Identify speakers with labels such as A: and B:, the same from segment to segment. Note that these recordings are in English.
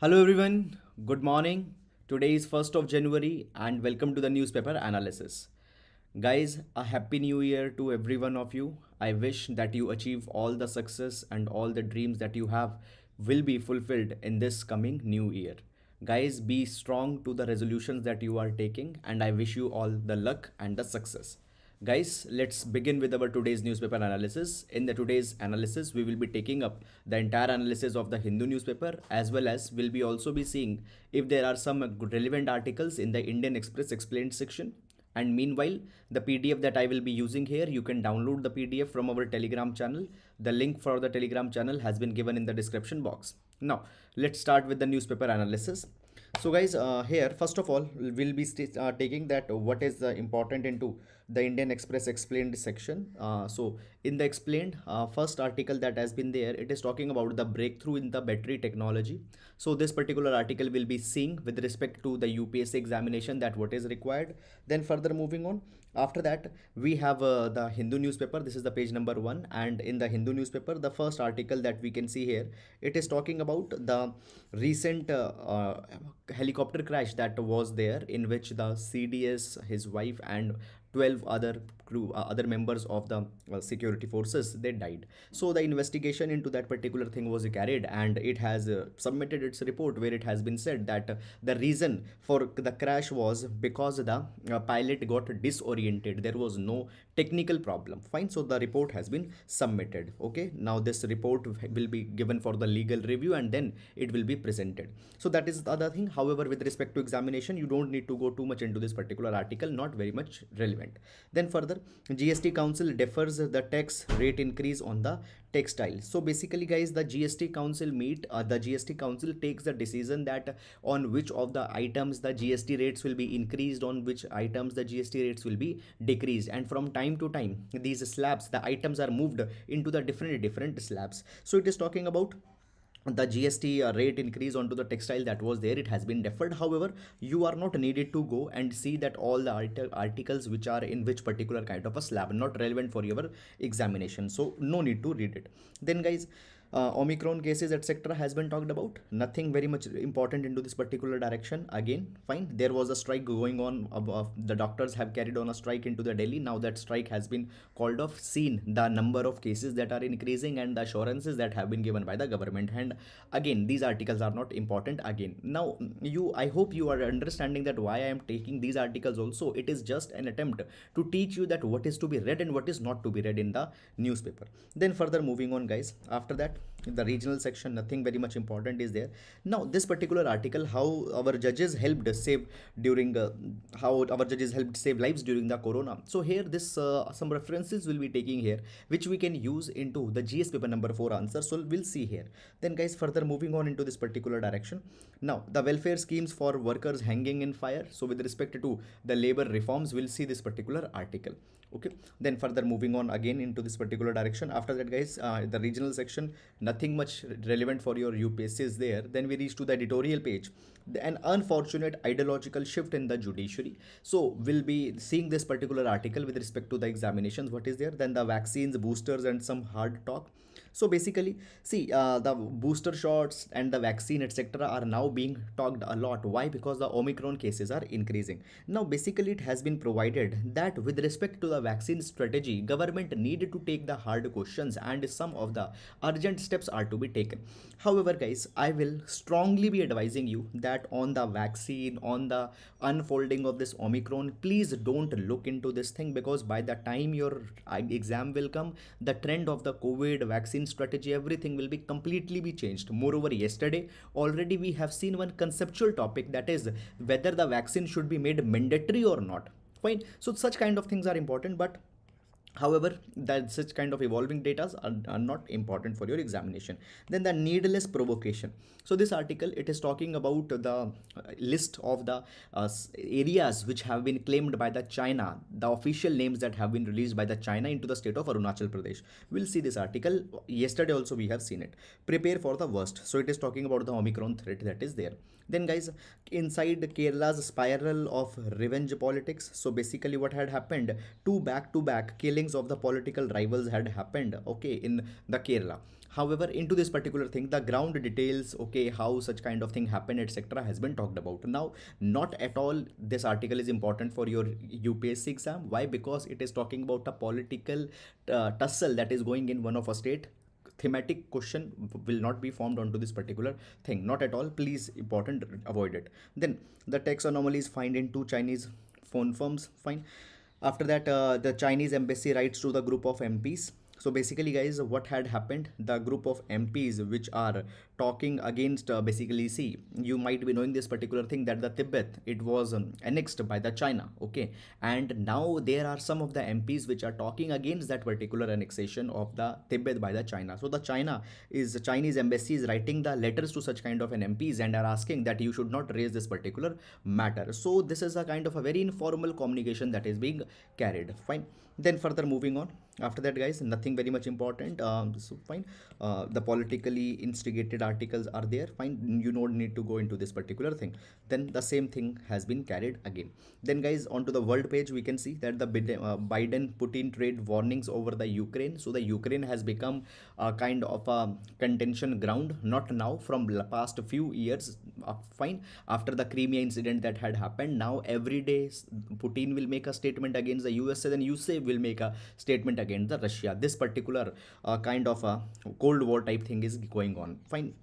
A: Hello everyone, good morning. Today is 1st of January and welcome to the newspaper analysis. Guys, a happy new year to every one of you. I wish that you achieve all the success and all the dreams that you have will be fulfilled in this coming new year. Guys, be strong to the resolutions that you are taking and I wish you all the luck and the success. Guys, let's begin with our today's newspaper analysis. In the today's analysis, we will be taking up the entire analysis of the Hindu newspaper as well as we'll be also be seeing if there are some relevant articles in the Indian Express explained section. And meanwhile, the PDF that I will be using here, you can download the PDF from our Telegram channel. The link for the Telegram channel has been given in the description box. Now, let's start with the newspaper analysis. So guys, here first of all we'll be taking that what is important into the Indian Express explained section. So in the explained first article that has been there, it is talking about the breakthrough in the battery technology. So this particular article will be seeing with respect to the UPSC examination that what is required. Then further moving on, after that we have the Hindu newspaper. This is the page number 1, and in the Hindu newspaper the first article that we can see here, it is talking about the recent helicopter crash that was there, in which the CDS, his wife, and 12 other other members of the security forces, they died. So the investigation into that particular thing was carried, and it has submitted its report where it has been said that the reason for the crash was because the pilot got disoriented. There was no technical problem. Fine. So the report has been submitted. Okay, now this report will be given for the legal review and then it will be presented. So that is the other thing. However, with respect to examination, you don't need to go too much into this particular article, not very much relevant. Then further, GST Council defers the tax rate increase on the textile. So basically guys, the GST Council the GST Council takes the decision that on which of the items the GST rates will be increased, on which items the GST rates will be decreased, and from time to time these slabs, the items are moved into the different slabs. So it is talking about the GST rate increase onto the textile that was there. It has been deferred. However, you are not needed to go and see that all the articles which are in which particular kind of a slab, not relevant for your examination, so no need to read it. Then guys, Omicron cases etc has been talked about. Nothing very much important into this particular direction. Again, fine, there was a strike going on. The doctors have carried on a strike into the Delhi. Now that strike has been called off, seen the number of cases that are increasing and the assurances that have been given by the government. And again, these articles are not important. Again, now I hope you are understanding that why I am taking these articles also. It is just an attempt to teach you that what is to be read and what is not to be read in the newspaper. Then further moving on guys, after that, the regional section, nothing very much important is there. Now this particular article, how our judges helped save during how our judges helped save lives during the corona. So here this some references will be taking here, which we can use into the GS paper number 4 answer. So we'll see here. Then guys, further moving on into this particular direction, now the welfare schemes for workers hanging in fire. So with respect to the labor reforms, we'll see this particular article. Okay, then further moving on again into this particular direction. After that guys, the regional section, nothing much relevant for your UPSC is there. Then we reach to the editorial page, an unfortunate ideological shift in the judiciary. So we'll be seeing this particular article with respect to the examinations, what is there. Then the vaccines, boosters, and some hard talk. So basically, see, the booster shots and the vaccine etc are now being talked a lot. Why? Because the Omicron cases are increasing. Now basically it has been provided that with respect to the vaccine strategy, government needed to take the hard questions and some of the urgent steps are to be taken. However guys, I will strongly be advising you that on the vaccine, on the unfolding of this Omicron, please don't look into this thing, because by the time your exam will come, the trend of the COVID vaccine strategy, everything will be completely be changed. Moreover, yesterday already we have seen one conceptual topic, that is whether the vaccine should be made mandatory or not. Fine. So such kind of things are important, but however, that such kind of evolving data are not important for your examination. Then the needless provocation. So this article, it is talking about the list of the areas which have been claimed by the China, the official names that have been released by the China into the state of Arunachal Pradesh. We'll see this article. Yesterday also we have seen it. Prepare for the worst. So it is talking about the Omicron threat that is there. Then guys, inside Kerala's spiral of revenge politics. So basically what had happened, two back-to-back killings killings of the political rivals had happened, okay, in the Kerala. However, into this particular thing, the ground details, okay, how such kind of thing happened, etc., has been talked about. Now, not at all this article is important for your UPSC exam. Why? Because it is talking about a political tussle that is going in one of a state. Thematic question will not be formed onto this particular thing, not at all. Please, important, avoid it. Then the tax anomalies find in two Chinese phone firms, fine. After that, the Chinese embassy writes to the group of MPs. So basically, guys, what had happened, the group of MPs which are talking against, basically, see, you might be knowing this particular thing, that the Tibet, it was annexed by the China, okay, and now there are some of the MPs which are talking against that particular annexation of the Tibet by the China. So the Chinese embassy is writing the letters to such kind of an MPs and are asking that you should not raise this particular matter. So this is a kind of a very informal communication that is being carried, fine. Then further moving on, after that, guys, nothing very much important. So fine, the politically instigated articles are there, fine, you don't need to go into this particular thing. Then the same thing has been carried again. Then, guys, onto the world page, we can see that the Biden Putin trade warnings over the Ukraine. So the Ukraine has become a kind of a contention ground, not now, from the past few years, fine, after the Crimea incident that had happened. Now every day Putin will make a statement against the USA, then USA will make a statement against the Russia. This particular kind of a Cold War type thing is going on, fine.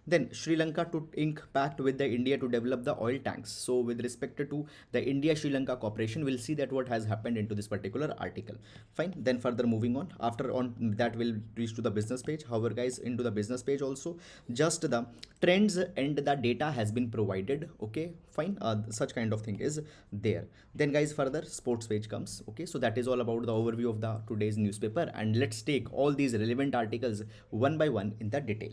A: Then Sri Lanka to ink pact with the India to develop the oil tanks. So with respect to the India Sri Lanka cooperation, we'll see that what has happened into this particular article, fine. Then further moving on, after on that will reach to the business page. However, guys, into the business page also, just the trends and the data has been provided, okay, fine. Such kind of thing is there. Then, guys, further sports page comes, okay. So that is all about the overview of the today's newspaper, and let's take all these relevant articles one by one in the detail.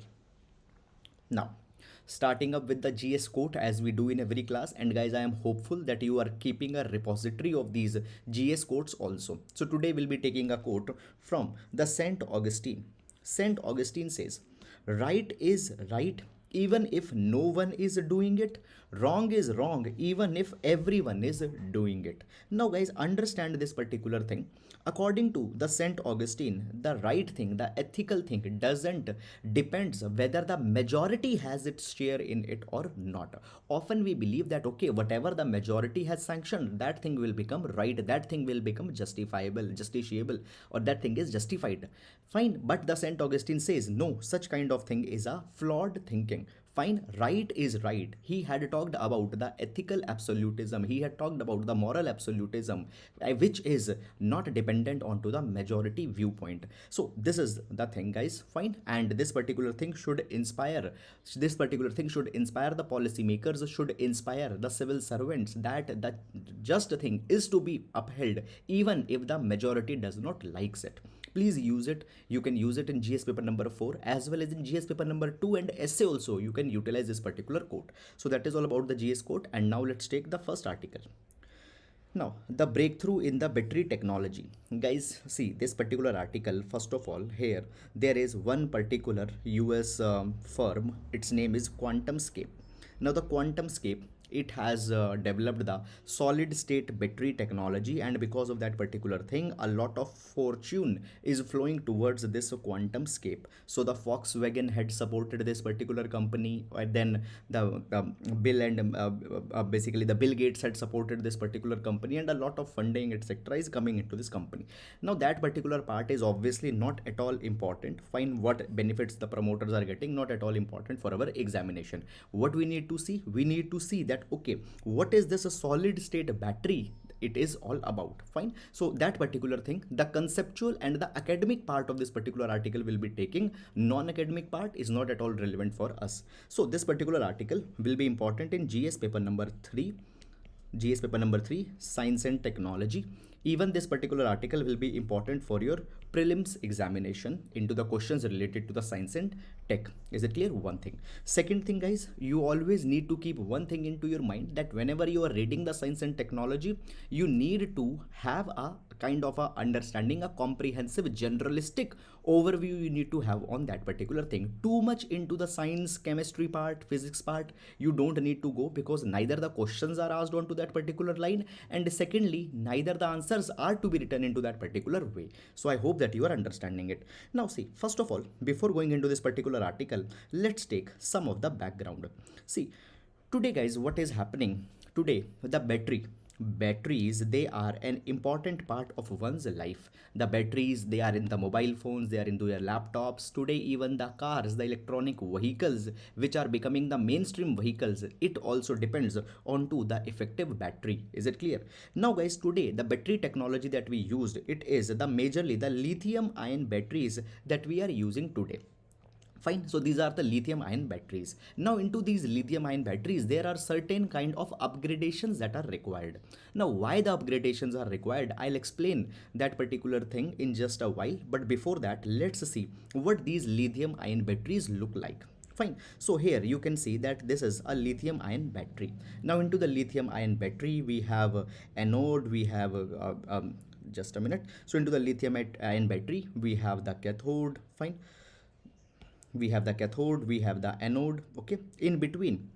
A: Now, starting up with the GS quote, as we do in every class, and guys, I am hopeful that you are keeping a repository of these GS quotes also. So today we'll be taking a quote from the Saint Augustine. Saint Augustine says, right is right even if no one is doing it, wrong is wrong even if everyone is doing it. Now, guys, understand this particular thing. According to the Saint Augustine, the right thing, the ethical thing doesn't depends whether the majority has its share in it or not. Often we believe that, okay, whatever the majority has sanctioned, that thing will become right, that thing will become justifiable, justiciable, or that thing is justified, fine. But the Saint Augustine says no, such kind of thing is a flawed thinking. Fine, right is right. He had talked about the ethical absolutism, he had talked about the moral absolutism, which is not dependent onto the majority viewpoint. So this is the thing, guys, fine. And this particular thing should inspire, the policymakers, should inspire the civil servants, that the just thing is to be upheld even if the majority does not likes it. Please use it. You can use it in GS paper number 4 as well as in GS paper number 2 and essay also. You can utilize this particular quote. So that is all about the GS quote. And now let's take the first article. Now, the breakthrough in the battery technology. Guys, see this particular article. First of all, here there is one particular US firm. Its name is QuantumScape. Now, the QuantumScape, it has developed the solid state battery technology, and because of that particular thing, a lot of fortune is flowing towards this QuantumScape. So the Volkswagen had supported this particular company, and then the basically the Bill Gates had supported this particular company, and a lot of funding, etc., is coming into this company. Now that particular part is obviously not at all important, fine. What benefits the promoters are getting, not at all important for our examination. What we need to see, that okay, what is this a solid state battery it is all about, fine. So that particular thing, the conceptual and the academic part of this particular article will be taking, non-academic part is not at all relevant for us. So this particular article will be important in GS paper number 3, science and technology. Even this particular article will be important for your prelims examination into the questions related to the science and tech. Is it clear? One thing. Second thing, guys, you always need to keep one thing into your mind, that whenever you are reading the science and technology, you need to have a kind of a understanding, a comprehensive generalistic overview you need to have on that particular thing. Too much into the science, chemistry part, physics part, you don't need to go, because neither the questions are asked onto that particular line, and secondly, neither the answer answers are to be written into that particular way. So I hope that you are understanding it. Now see, first of all, before going into this particular article, let's take some of the background. See, today guys, what is happening today, the batteries, they are an important part of one's life. The batteries, they are in the mobile phones, they are into your laptops. Today even the cars, the electronic vehicles which are becoming the mainstream vehicles, it also depends on to the effective battery. Is it clear? Now guys, today the battery technology that we used, it is the majorly the lithium ion batteries that we are using today. Fine. So these are the lithium ion batteries. Now into these lithium ion batteries, there are certain kind of upgradations that are required. Now why the upgradations are required, I'll explain that particular thing in just a while. But before that, let's see what these lithium ion batteries look like. Fine. So here you can see that this is a lithium ion battery. Now into the lithium ion battery, we have anode, we have just a minute. So into the lithium ion battery, we have the cathode. Fine, we have the cathode, we have the anode. Okay, in between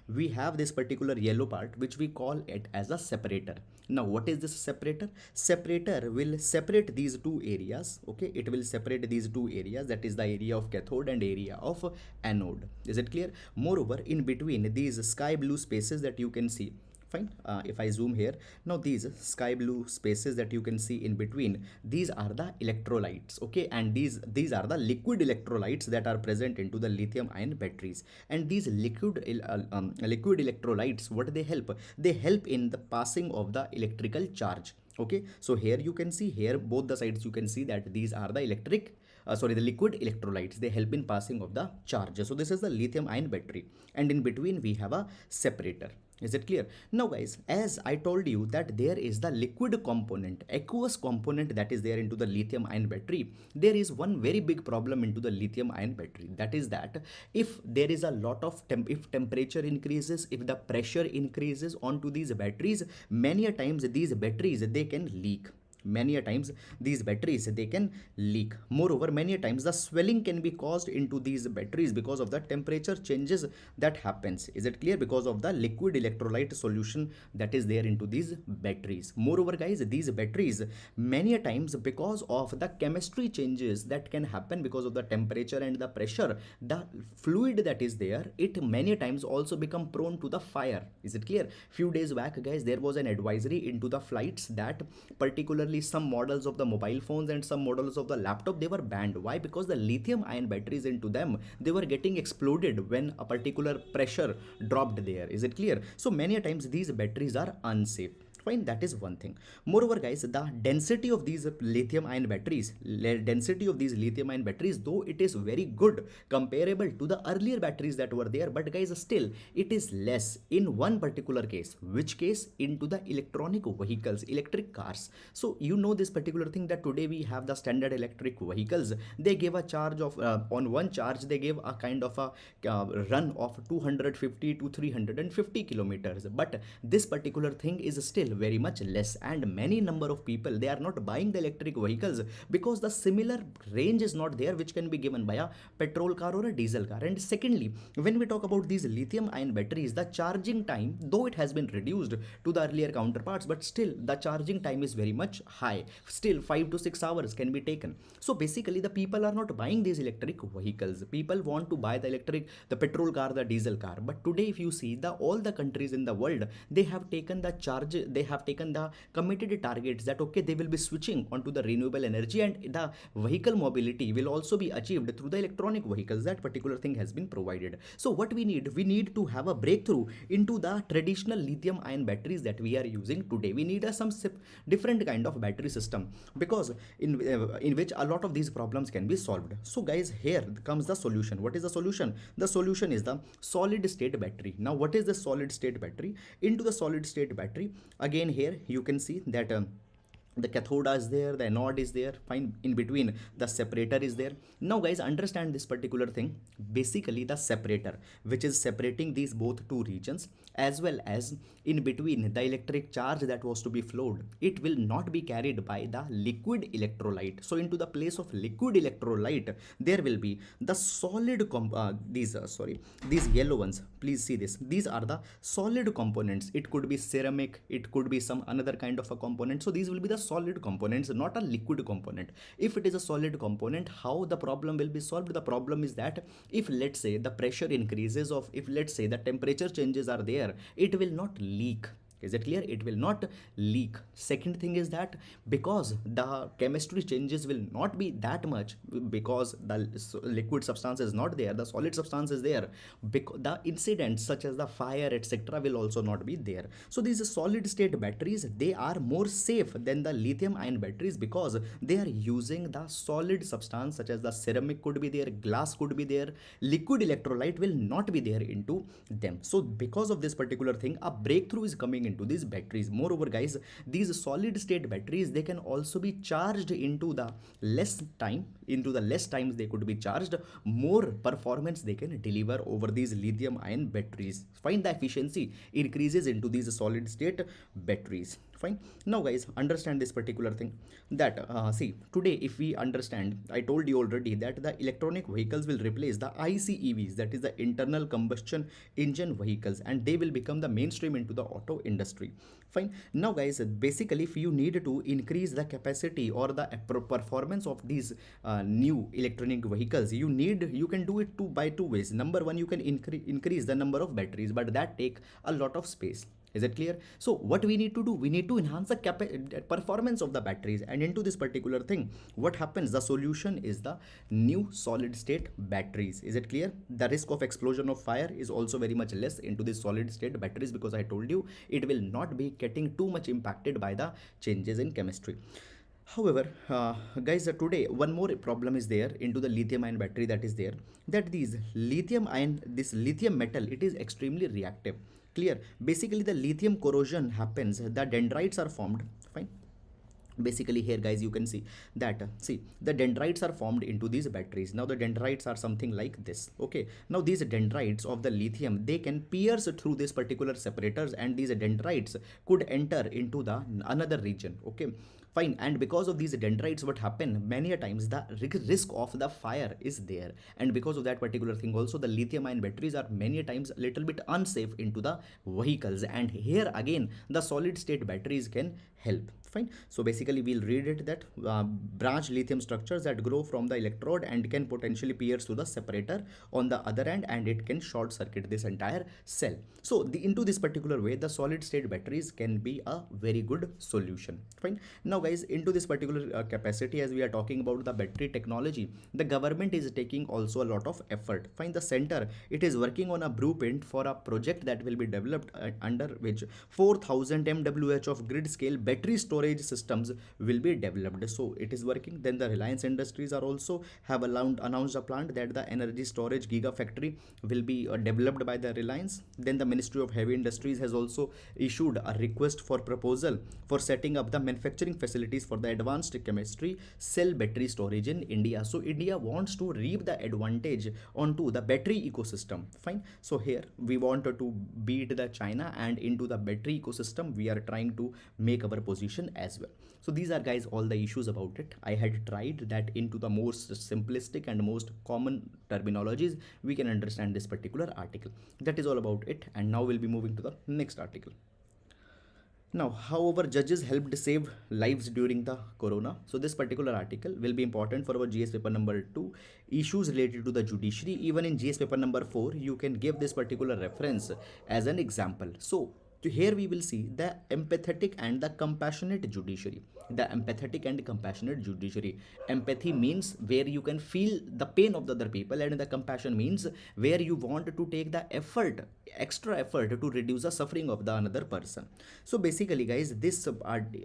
A: we have this particular yellow part which we call it as a separator. Now what is this separator? Separator will separate these two areas. Okay, it will separate these two areas, that is the area of cathode and area of anode. Is it clear? Moreover, in between these sky blue spaces that you can see, fine, if I zoom here, now these sky blue spaces that you can see in between, these are the electrolytes. Okay, and these are the liquid electrolytes that are present into the lithium ion batteries. And these liquid electrolytes, what they help? They help in the passing of the electrical charge. Okay, so here you can see, here both the sides you can see that these are the the liquid electrolytes. They help in passing of the charge. So this is the lithium ion battery, and in between we have a separator. Is it clear? Now guys, as I told you that there is the liquid component, aqueous component that is there into the lithium ion battery. There is one very big problem into the lithium ion battery. That is that if there is a lot of if temperature increases, if the pressure increases onto these batteries, many a times these batteries, they can leak. Many a times these batteries, they can leak. Moreover, many a times the swelling can be caused into these batteries because of the temperature changes that happens. Is it clear? Because of the liquid electrolyte solution that is there into these batteries. Moreover guys, these batteries, many a times because of the chemistry changes that can happen because of the temperature and the pressure, the fluid that is there, it many times also become prone to the fire. Is it clear? Few days back guys, there was an advisory into the flights that particularly some models of the mobile phones and some models of the laptop, they were banned. Why? Because the lithium ion batteries into them, they were getting exploded when a particular pressure dropped there. Is it clear? So many times these batteries are unsafe. Fine, that is one thing. Moreover guys, the density of these lithium ion batteries, though it is very good comparable to the earlier batteries that were there, but guys, still it is less in one particular case. Which case? Into the electronic vehicles, electric cars. So you know this particular thing that today we have the standard electric vehicles. They give a charge of on one charge they give a kind of a run of 250 to 350 kilometers, but this particular thing is still very much less, and many number of people, they are not buying the electric vehicles because the similar range is not there which can be given by a petrol car or a diesel car. And secondly, when we talk about these lithium ion batteries, the charging time, though it has been reduced to the earlier counterparts, but still the charging time is very much high. Still 5 to 6 hours can be taken. So basically the people are not buying these electric vehicles. People want to buy the petrol car, the diesel car. But today if you see, all the countries in the world, they have taken the charge, they have taken the committed targets that okay, they will be switching onto the renewable energy, and the vehicle mobility will also be achieved through the electronic vehicles. That particular thing has been provided. So what we need to have a breakthrough into the traditional lithium ion batteries that we are using today. We need some different kind of battery system, because in which a lot of these problems can be solved. So guys, here comes the solution. What is the solution? The solution is the solid state battery. Now what is the solid state battery? Into the solid state battery, again here you can see that the cathode is there, the anode is there, fine. In between the separator is there. Now guys, understand this particular thing. Basically the separator, which is separating these both two regions, as well as in between the electric charge that was to be flowed, it will not be carried by the liquid electrolyte. So into the place of liquid electrolyte, there will be the solid these yellow ones, please see this, these are the solid components. It could be ceramic, it could be some another kind of a component. So these will be the solid components, not a liquid component. If it is a solid component, how the problem will be solved? The problem is that if let's say the pressure increases, of if let's say the temperature changes are there, it will not leak. Is it clear? It will not leak. Second thing is that because the chemistry changes will not be that much, because the liquid substance is not there, the solid substance is there, because the incidents such as the fire etc will also not be there. So these solid state batteries, they are more safe than the lithium ion batteries, because they are using the solid substance such as the ceramic could be there, glass could be there, liquid electrolyte will not be there into them. So because of this particular thing, a breakthrough is coming into these batteries. Moreover guys, these solid state batteries, they can also be charged into the less times they could be charged, more performance they can deliver over these lithium ion batteries. Find the efficiency increases into these solid state batteries. Fine. Now guys, understand this particular thing, that see, today if we understand, I told you already that the electronic vehicles will replace the ICEVs, that is the internal combustion engine vehicles, and they will become the mainstream into the auto industry. Fine. Now guys, basically if you need to increase the capacity or the performance of these new electronic vehicles, you can do it by two ways. Number one, you can increase the number of batteries, but that take a lot of space. Is it clear? So what we need to do, we need to enhance the performance of the batteries, and into this particular thing, what happens, the solution is the new solid state batteries. Is it clear? The risk of explosion of fire is also very much less into these solid state batteries, because I told you it will not be getting too much impacted by the changes in chemistry. However, guys, today one more problem is there into the lithium ion battery, that is there, that this lithium metal, it is extremely reactive. Clear? Basically the lithium corrosion happens, the dendrites are formed. Fine. Basically here guys, you can see that see, the dendrites are formed into these batteries. Now the dendrites are something like this. Okay, now these dendrites of the lithium, they can pierce through this particular separators, and these dendrites could enter into the another region. Okay, fine. And because of these dendrites, what happen, many a times the risk of the fire is there, and because of that particular thing also, the lithium ion batteries are many a times a little bit unsafe into the vehicles, and here again the solid state batteries can help. Fine. So basically we'll read it that branch lithium structures that grow from the electrode and can potentially pierce to the separator on the other end, and it can short circuit this entire cell. So into this particular way, the solid state batteries can be a very good solution. Fine. Now guys, into this particular capacity, as we are talking about the battery technology, the government is taking also a lot of effort. Fine. The center, it is working on a blueprint for a project that will be developed under which 4000 MWh of grid scale battery storage systems will be developed. So it is working. Then the Reliance Industries are also have announced a plan that the energy storage gigafactory will be developed by the Reliance. Then the Ministry of Heavy Industries has also issued a request for proposal for setting up the manufacturing facilities for the advanced chemistry cell battery storage in India. So India wants to reap the advantage onto the battery ecosystem. Fine. So here we want to beat the China, and into the battery ecosystem we are trying to make our position as well. So these are guys all the issues about it. I had tried that into the most simplistic and most common terminologies we can understand this particular article. That is all about it, and now we'll be moving to the next article. Now, however, judges helped save lives during the corona. So this particular article will be important for our GS paper number 2, issues related to the judiciary. Even in GS paper number 4, you can give this particular reference as an example. So here we will see the empathetic and the compassionate judiciary. The empathetic and compassionate judiciary. Empathy means where you can feel the pain of the other people, and the compassion means where you want to take the effort extra effort to reduce the suffering of the another person. So basically guys, this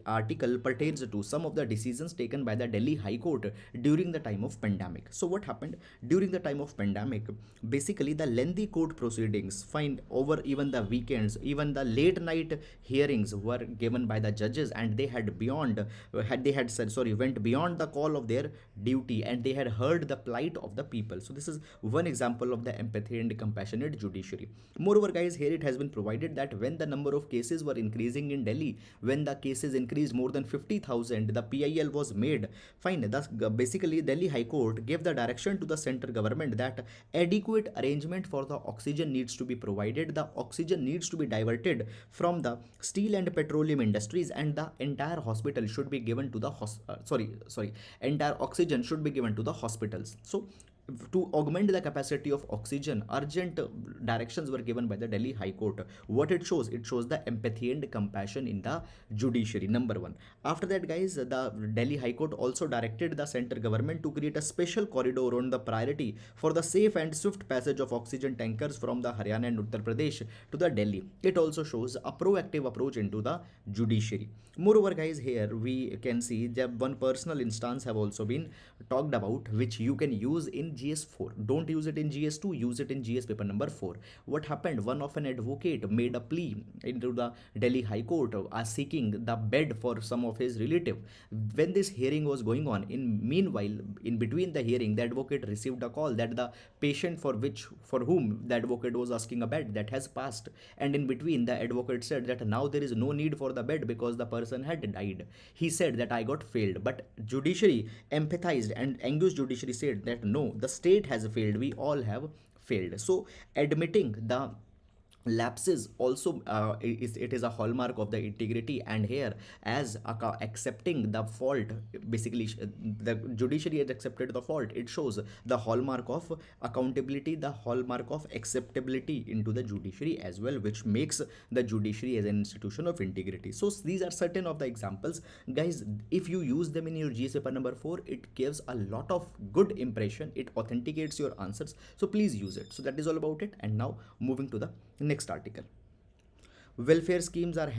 A: article pertains to some of the decisions taken by the Delhi High Court during the time of pandemic. So what happened during the time of pandemic? Basically the lengthy court proceedings find over even the weekends, even the late night hearings were given by the judges, and they had beyond had they had said sorry went beyond the call of their duty, and they had heard the plight of the people. So this is one example of the empathy and compassionate judiciary. Moreover guys, here it has been provided that when the number of cases were increasing in Delhi, when the cases increased more than 50,000, the PIL was made. Fine, thus basically Delhi High Court gave the direction to the central government that adequate arrangement for the oxygen needs to be provided. The oxygen needs to be diverted from the steel and petroleum industries, and the entire hospital should be given to the entire oxygen should be given to the hospitals. So to augment the capacity of oxygen, urgent directions were given by the Delhi High Court. What it shows? It shows the empathy and compassion in the judiciary, number one. After that guys, the Delhi High Court also directed the central government to create a special corridor on the priority for the safe and swift passage of oxygen tankers from the Haryana and Uttar Pradesh to the Delhi. It also shows a proactive approach into the judiciary. Moreover guys, here we can see that one personal instance have also been talked about, which you can use in GS4. Don't use it in GS2, use it in GS paper number 4. What happened? One of an advocate made a plea into the Delhi High Court seeking the bed for some of his relative. When this hearing was going on, meanwhile, in between the hearing, the advocate received a call that the patient for whom the advocate was asking a bed, that has passed. And in between, the advocate said that now there is no need for the bed because the person had died. He said that I got failed, but judiciary empathized, and Angus judiciary said that no, the state has failed, we all have failed. So admitting the lapses also it is a hallmark of the integrity. And here, as accepting the fault, basically the judiciary has accepted the fault, it shows the hallmark of accountability, the hallmark of acceptability into the judiciary as well, which makes the judiciary as an institution of integrity. So these are certain of the examples guys. If you use them in your GS paper number 4, it gives a lot of good impression, it authenticates your answers, so please use it. So that is all about it. And now moving to the next article. Welfare schemes are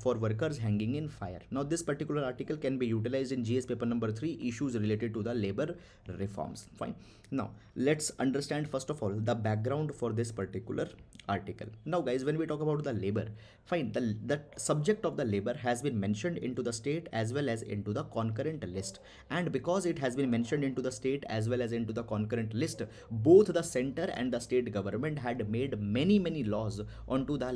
A: for workers hanging in fire. Now this particular article can be utilized in GS paper number 3, issues related to the labor reforms. Fine. Now let's understand first of all the background for this particular article. Now guys, when we talk about the labor, fine, the subject of the labor has been mentioned into the state as well as into the concurrent list. And because it has been mentioned into the state as well as into the concurrent list, both the center and the state government had made many laws onto the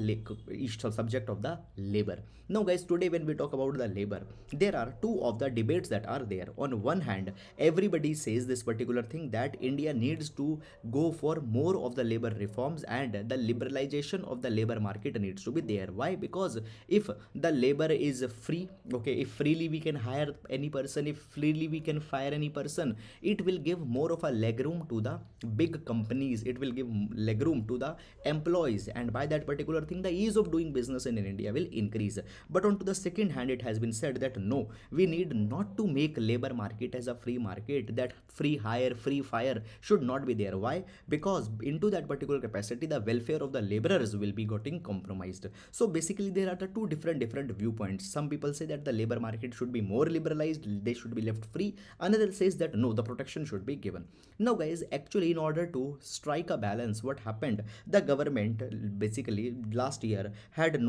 A: subject of the labor. Now guys, today when we talk about the labor, there are two of the debates that are there. On one hand, everybody says this particular thing that India needs to go for more of the labor reforms, and the liberalization of the labor market needs to be there. Why? Because if the labor is free, okay, if freely we can hire any person, if freely we can fire any person, it will give more of a legroom to the big companies, it will give legroom to the employees, and by that particular thing, the ease of doing business in India will increase. But on to the second hand, it has been said that no, we need not to make labor market as a free market, that free hire, free fire should not be there. Why? Because into that particular capacity, the welfare of the laborers will be getting compromised. So basically there are the two different viewpoints. Some people say that the labor market should be more liberalized, they should be left free. Another says that no, the protection should be given. Now guys, actually in order to strike a balance, what happened, the government basically last year had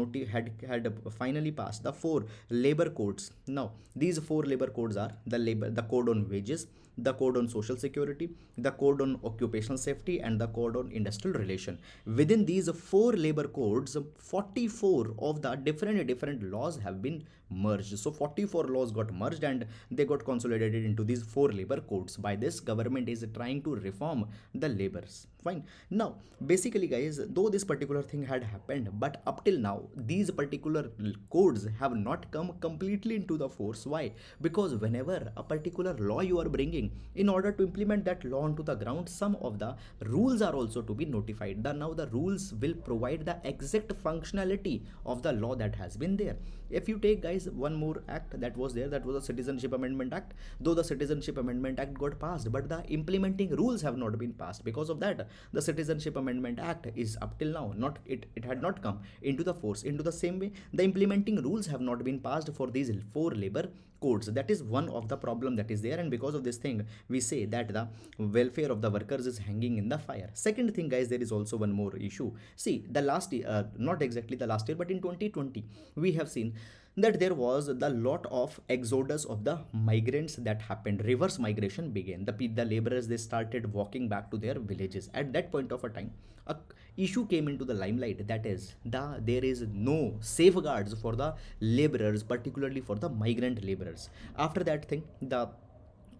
A: finally passed the 4 labor codes. Now these 4 labor codes are the code on wages, the code on social security, the code on occupational safety, and the code on industrial relation. Within these 4 labor codes, 44 of the different laws have been merged. So 44 laws got merged and they got consolidated into these 4 labor codes. By this, government is trying to reform the labors. Fine. Now basically guys, though this particular thing had happened, but up till now these particular codes have not come completely into the force. Why? Because whenever a particular law you are bringing, thing, in order to implement that law onto the ground, some of the rules are also to be notified. Now the rules will provide the exact functionality of the law that has been there. If you take, guys, one more act that was there, that was the Citizenship Amendment Act. Though the Citizenship Amendment Act got passed, but the implementing rules have not been passed. Because of that, the Citizenship Amendment Act is up till now not, it had not come into the force. Into the same way, the implementing rules have not been passed for these four labor codes. That is one of the problem that is there, and because of this thing, we say that the welfare of the workers is hanging in the fire. Second thing, guys, there is also one more issue. See, the last year, not exactly the last year, but in 2020, we have seen that there was the lot of exodus of the migrants that happened. Reverse migration began. The laborers, they started walking back to their villages. At that point of a time, a issue came into the limelight, that is there is no safeguards for the laborers, particularly for the migrant laborers. After that thing, the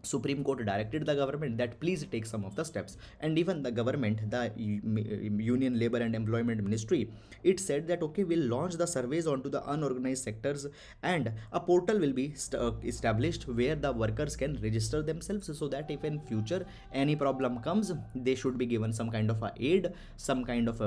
A: Supreme Court directed the government that please take some of the steps, and even the government, the Union Labor and Employment Ministry, it said that okay, we'll launch the surveys onto the unorganized sectors, and a portal will be established where the workers can register themselves, so that if in future any problem comes, they should be given some kind of a aid, some kind of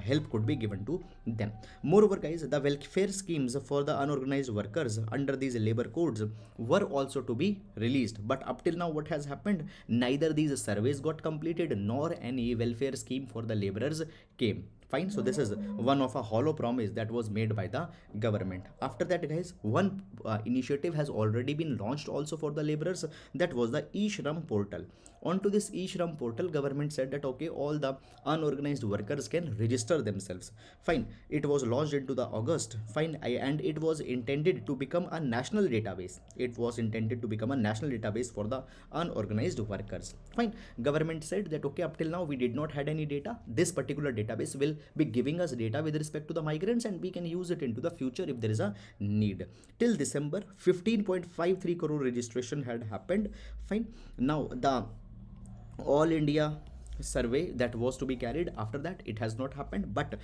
A: help could be given to them. Moreover, guys, the welfare schemes for the unorganized workers under these labor codes were also to be released, but up till now, what has happened? Neither these surveys got completed nor any welfare scheme for the laborers came. Fine. So this is one of a hollow promise that was made by the government. After that, guys, one initiative has already been launched also for the laborers. That was the e-Shram portal. Onto this e-Shram portal, government said that okay, all the unorganized workers can register themselves. Fine. It was launched into the August. Fine. And it was intended to become a national database. It was intended to become a national database for the unorganized workers. Fine. Government said that okay, up till now we did not had any data. This particular database will be giving us data with respect to the migrants, and we can use it into the future if there is a need. Till December, 15.53 crore registration had happened. Fine. Now the all India survey that was to be carried, after that it has not happened, but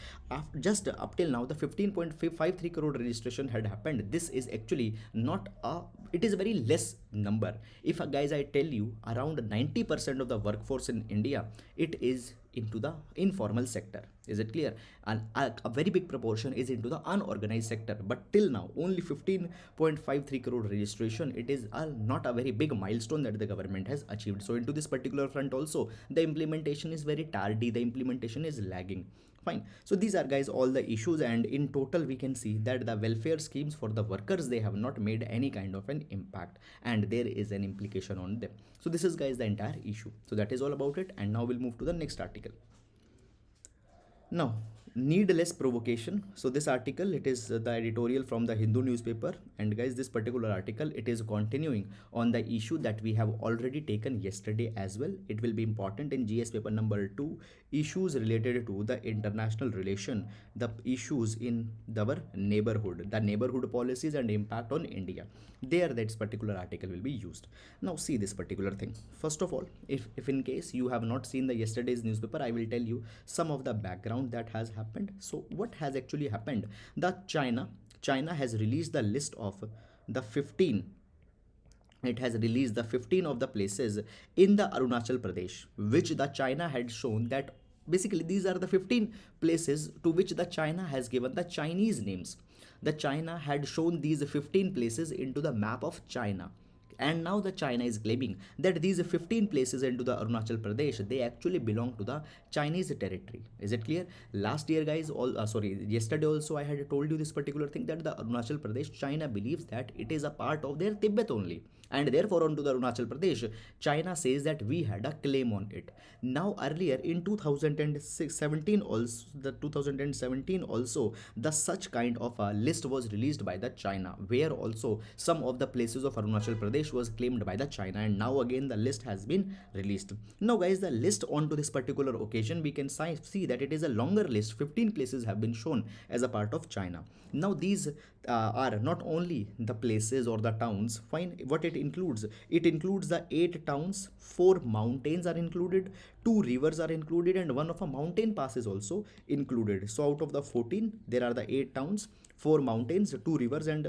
A: just up till now the 15.53 crore registration had happened. This is actually not a, it is a very less number. If guys, I tell you, around 90% of the workforce in India, it is into the informal sector. Is it clear? And a very big proportion is into the unorganized sector, but till now only 15.53 crore registration. It is not a very big milestone that the government has achieved. So into this particular front also, the implementation is very tardy, the implementation is lagging. Fine. So these are, guys, all the issues, and in total we can see that the welfare schemes for the workers, they have not made any kind of an impact, and there is an implication on them. So this is, guys, the entire issue. So that is all about it, and now we'll move to the next article. Now, needless provocation. So this article, it is the editorial from the Hindu newspaper, and guys, this particular article, it is continuing on the issue that we have already taken yesterday as well. It will be important in GS paper number 2, issues related to the international relation, the issues in our neighborhood, the neighborhood policies and impact on India. There, that particular article will be used. Now see this particular thing. First of all, if in case you have not seen the yesterday's newspaper, I will tell you some of the background that has happened. So what has actually happened? The China has released the list of the 15. It has released the 15 of the places in the Arunachal Pradesh, which the China had shown that basically these are the 15 places to which the China has given the Chinese names. The China had shown these 15 places into the map of China. And now the China is claiming that these 15 places into the Arunachal Pradesh, they actually belong to the Chinese territory. Is it clear? Last year, guys, yesterday also I had told you this particular thing, that the Arunachal Pradesh, China believes that it is a part of their Tibet only. And therefore, onto the Arunachal Pradesh, China says that we had a claim on it. Now, earlier in 2017 also, the such kind of a list was released by the China, where also some of the places of Arunachal Pradesh was claimed by the China, and now again the list has been released. Now, guys, the list onto this particular occasion, we can see that it is a longer list. 15 places have been shown as a part of China. Now, these are not only the places or the towns. Fine. What it includes the 8 towns, 4 mountains are included, two rivers are included, and one of a mountain pass is also included. So out of the 14, there are the 8 towns, 4 mountains, 2 rivers, and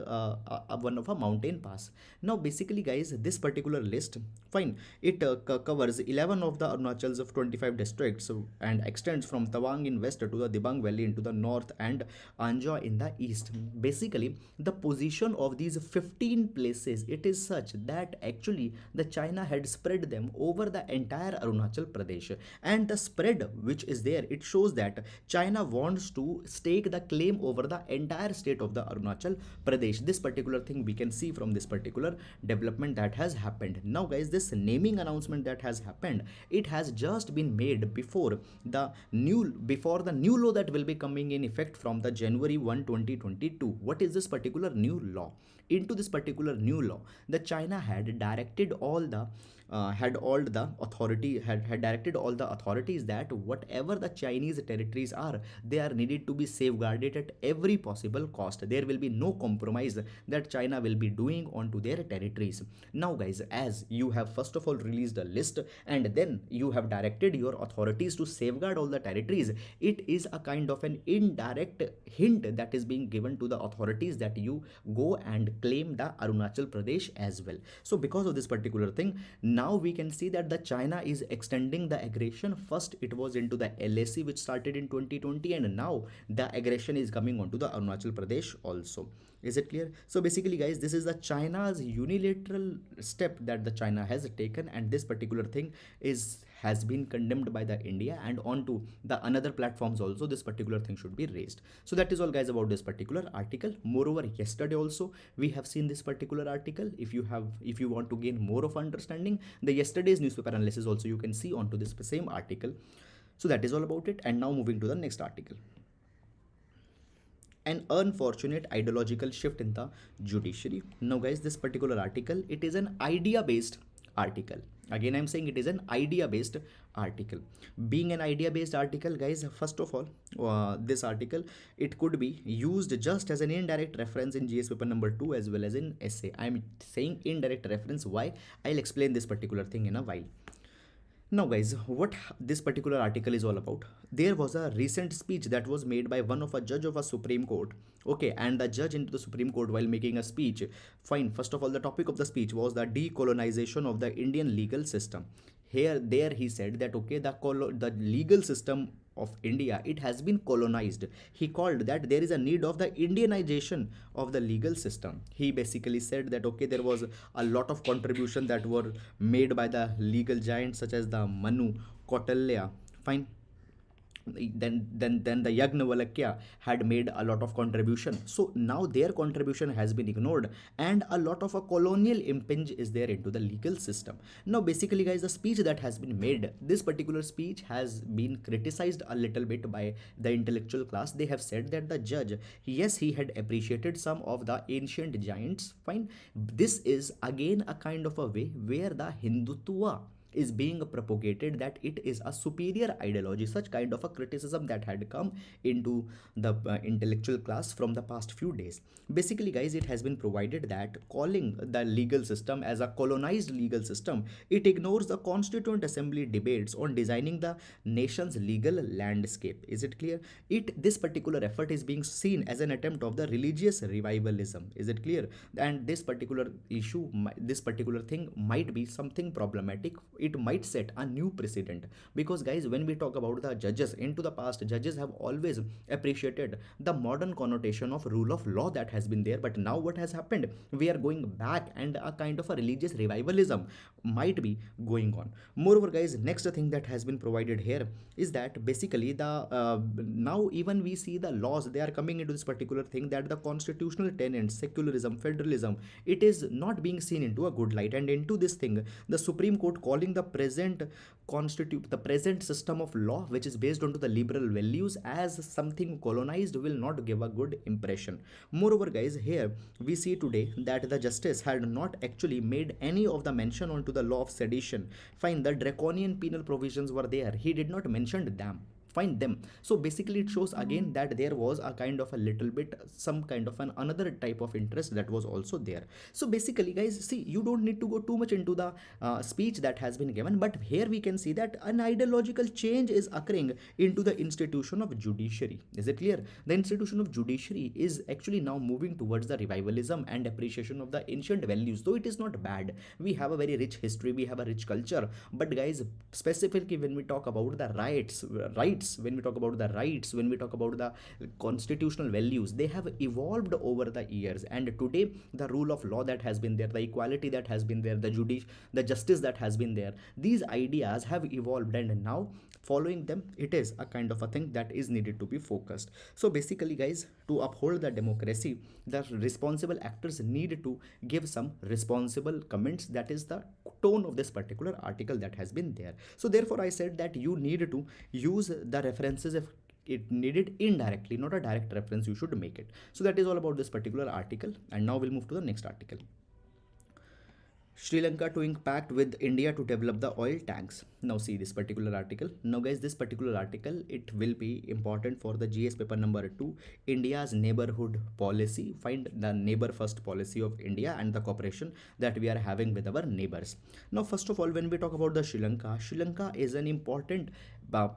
A: one of a mountain pass. Now basically guys, this particular list, fine, it covers 11 of the Arunachals of 25 districts, and extends from Tawang in west to the Dibang Valley into the north, and Anja in the east. Basically the position of these 15 places, it is such that actually the China had spread them over the entire Arunachal Pradesh, and the spread which is there, it shows that China wants to stake the claim over the entire state of the Arunachal Pradesh. This particular thing we can see from this particular development that has happened. Now guys, this naming announcement that has happened, it has just been made before the new law that will be coming in effect from the January 1, 2022. What is this particular new law? Into this particular new law, the China had directed all the had directed all the authorities that whatever the Chinese territories are, they are needed to be safeguarded at every possible cost. There will be no compromise that China will be doing onto their territories. Now guys, as you have first of all released a list, and then you have directed your authorities to safeguard all the territories, it is a kind of an indirect hint that is being given to the authorities that you go and claim the Arunachal Pradesh as well. So because of this particular thing, now we can see that the China is extending the aggression. First it was into the LAC, which started in 2020, and now the aggression is coming onto the Arunachal Pradesh also. Is it clear? So basically guys, this is the China's unilateral step that the China has taken, and this particular thing has been condemned by the India, and onto the another platforms also this particular thing should be raised. So that is all guys about this particular article. Moreover, yesterday also we have seen this particular article. If you want to gain more of understanding, the yesterday's newspaper analysis also you can see onto this same article. So that is all about it. And now moving to the next article. An unfortunate ideological shift in the judiciary. Now guys, this particular article, it is an idea based article. Again I'm saying it is an idea based article. Being an idea based article guys, first of all, this article, it could be used just as an indirect reference in GS paper number 2 as well as in essay. I'm saying indirect reference. Why? I'll explain this particular thing in a while. Now guys, what this particular article is all about, there was a recent speech that was made by one of a judge of a Supreme Court. Okay, and the judge into the Supreme Court, while making a speech, fine, first of all the topic of the speech was the decolonization of the Indian legal system. There he said that okay, the legal system of India, it has been colonized. He called that there is a need of the Indianization of the legal system. He basically said that okay, there was a lot of contribution that were made by the legal giants such as the Manu, Kautilya, fine, then the Yagnavalakya had made a lot of contribution. So now their contribution has been ignored, and a lot of a colonial impinge is there into the legal system. Now basically guys, the speech that has been made, this particular speech has been criticized a little bit by the intellectual class. They have said that the judge, yes, he had appreciated some of the ancient giants, fine. This is again a kind of a way where the Hindutva is being propagated, that it is a superior ideology. Such kind of a criticism that had come into the intellectual class from the past few days. Basically guys, it has been provided that calling the legal system as a colonized legal system, it ignores the Constituent Assembly debates on designing the nation's legal landscape. Is it clear? This particular effort is being seen as an attempt of the religious revivalism. Is it clear? And this particular issue, this particular thing might be something problematic. It might set a new precedent, because guys, when we talk about the judges, into the past, judges have always appreciated the modern connotation of rule of law that has been there. But now what has happened, we are going back, and a kind of a religious revivalism might be going on. Moreover guys, next thing that has been provided here is that basically the now even we see the laws, they are coming into this particular thing, that the constitutional tenets, secularism, federalism, it is not being seen into a good light. And into this thing, the Supreme Court calling the present system of law, which is based on the liberal values, as something colonized, will not give a good impression. Moreover guys, here we see today that the justice had not actually made any of the mention onto the law of sedition. Fine, the draconian penal provisions were there, he did not mention them. find them. So basically it shows again that there was a kind of a little bit some kind of an another type of interest that was also there. So basically guys, see, you don't need to go too much into the speech that has been given, but here we can see that an ideological change is occurring into the institution of judiciary. Is it clear? The institution of judiciary is actually now moving towards the revivalism and appreciation of the ancient values, though it is not bad. We have a very rich history, we have a rich culture, but guys, specifically when we talk about the rights, when we talk about the rights, when we talk about the constitutional values, they have evolved over the years. And today the rule of law that has been there, the equality that has been there, the justice that has been there, these ideas have evolved, and now following them, it is a kind of a thing that is needed to be focused. So basically guys, to uphold the democracy, the responsible actors need to give some responsible comments. That is the tone of this particular article that has been there. So therefore I said that you need to use the references if it needed indirectly, not a direct reference, you should make it. So that is all about this particular article, and now we'll move to the next article. Sri Lanka to ink pact with India to develop the oil tanks. Now see this particular article. Now guys, this particular article, it will be important for the GS paper number 2, India's neighborhood policy. Find the neighbor first policy of India and the cooperation that we are having with our neighbors. Now first of all, when we talk about the Sri Lanka is an important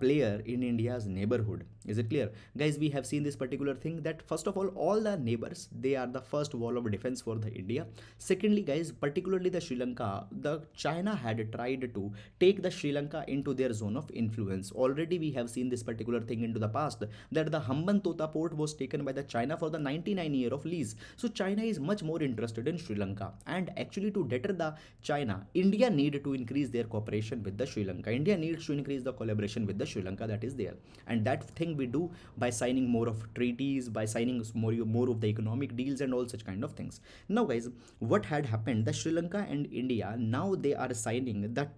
A: player in India's neighborhood. Is it clear? Guys, we have seen this particular thing that first of all the neighbors, they are the first wall of defense for the India. Secondly guys, particularly the Sri Lanka, the China had tried to take the Sri Lanka into their zone of influence. Already we have seen this particular thing into the past, that the Hambantota port was taken by the China for the 99 year of lease. So China is much more interested in Sri Lanka, and actually to deter the China, India need to increase their cooperation with the Sri Lanka. India needs to increase the collaboration with the Sri Lanka that is there, and that thing we do by signing more of treaties, by signing more of the economic deals and all such kind of things. Now guys, what had happened, the Sri Lanka and India, now they are signing that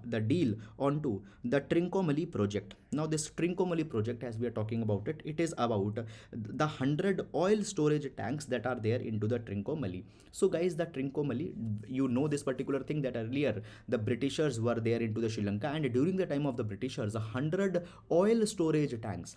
A: the deal onto the Trincomalee project. Now this Trincomalee project, as we are talking about it, it is about the 100 oil storage tanks that are there into the Trincomalee. So guys, the Trincomalee, you know this particular thing that earlier the Britishers were there into the Sri Lanka, and during the time of the Britishers, 100 oil storage tanks,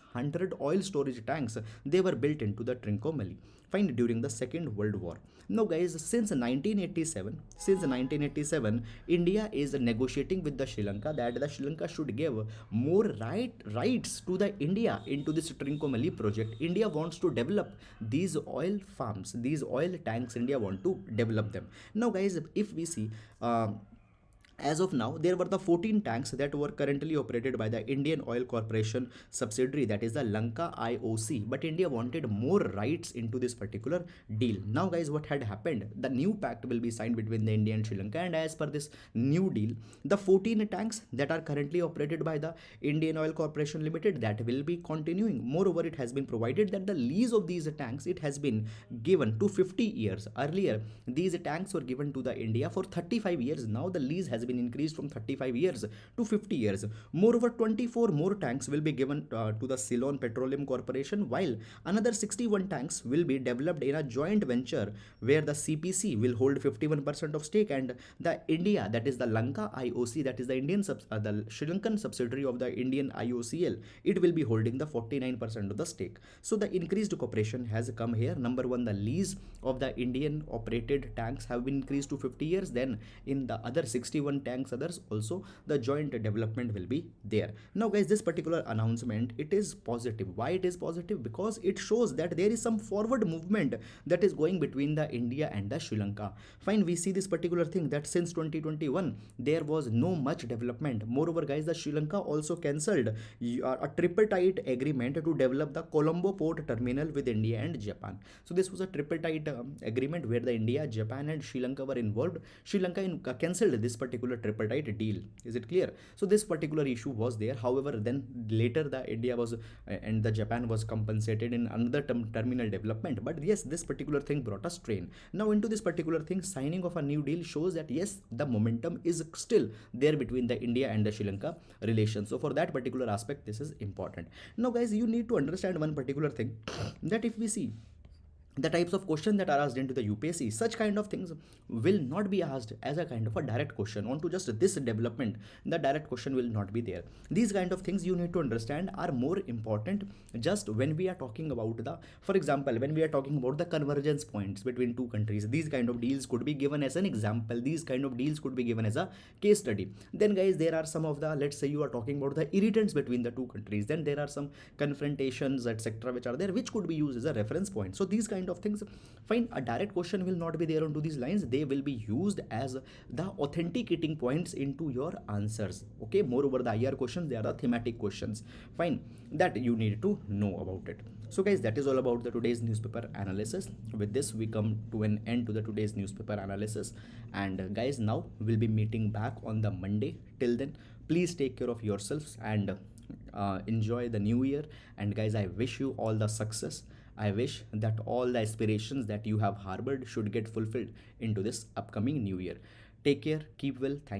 A: they were built into the Trincomalee. Fine, during the Second World War. Now guys, since 1987, India is negotiating with the Sri Lanka that the Sri Lanka should give more rights to the India into this Trincomalee project. India wants to develop these oil farms, these oil tanks, India want to develop them. Now guys, if we see as of now, there were the 14 tanks that were currently operated by the Indian Oil Corporation subsidiary, that is the Lanka IOC. But India wanted more rights into this particular deal. Now guys, what had happened? The new pact will be signed between the India and Sri Lanka, and as per this new deal, the 14 tanks that are currently operated by the Indian Oil Corporation Limited, that will be continuing. Moreover, it has been provided that the lease of these tanks, it has been given to 50 years. Earlier, these tanks were given to the India for 35 years. Now the lease has been increased from 35 years to 50 years. Moreover, 24 more tanks will be given to the Ceylon Petroleum Corporation, while another 61 tanks will be developed in a joint venture where the CPC will hold 51% of stake, and the India, that is the Lanka IOC, that is the the Sri Lankan subsidiary of the Indian IOCL, it will be holding the 49% of the stake. So the increased cooperation has come here. Number one, the lease of the Indian operated tanks have been increased to 50 years. Then in the other 61 tanks others, also the joint development will be there. Now guys, this particular announcement, it is positive. Why it is positive? Because it shows that there is some forward movement that is going between the India and the Sri Lanka. Fine, we see this particular thing that since 2021 there was no much development. Moreover guys, the Sri Lanka also cancelled a tripartite agreement to develop the Colombo port terminal with India and Japan. So this was a tripartite agreement where the India, Japan and Sri Lanka were involved. Sri Lanka cancelled this particular tripartite deal. Is it clear? So this particular issue was there. However, then later the India was and the Japan was compensated in another terminal development. But yes, this particular thing brought a strain. Now into this particular thing, signing of a new deal shows that yes, the momentum is still there between the India and the Sri Lanka relations. So for that particular aspect, this is important. Now guys, you need to understand one particular thing, that if we see the types of questions that are asked into the UPSC, such kind of things will not be asked as a kind of a direct question onto just this development. The direct question will not be there. These kind of things you need to understand are more important just when we are talking about the, for example, when we are talking about the convergence points between two countries. These kind of deals could be given as an example. These kind of deals could be given as a case study. Then guys, there are some of the, let's say you are talking about the irritants between the two countries, then there are some confrontations etc which are there, which could be used as a reference point. So these kind of things, fine, a direct question will not be there onto these lines. They will be used as the authenticating points into your answers. Okay, moreover the IR questions, they are the thematic questions, fine, that you need to know about it. So guys, that is all about the today's newspaper analysis. With this we come to an end to the today's newspaper analysis, and guys, now we'll be meeting back on the Monday. Till then, please take care of yourselves and enjoy the new year. And guys, I wish you all the success. I wish that all the aspirations that you have harbored should get fulfilled into this upcoming new year. Take care, keep well. Thank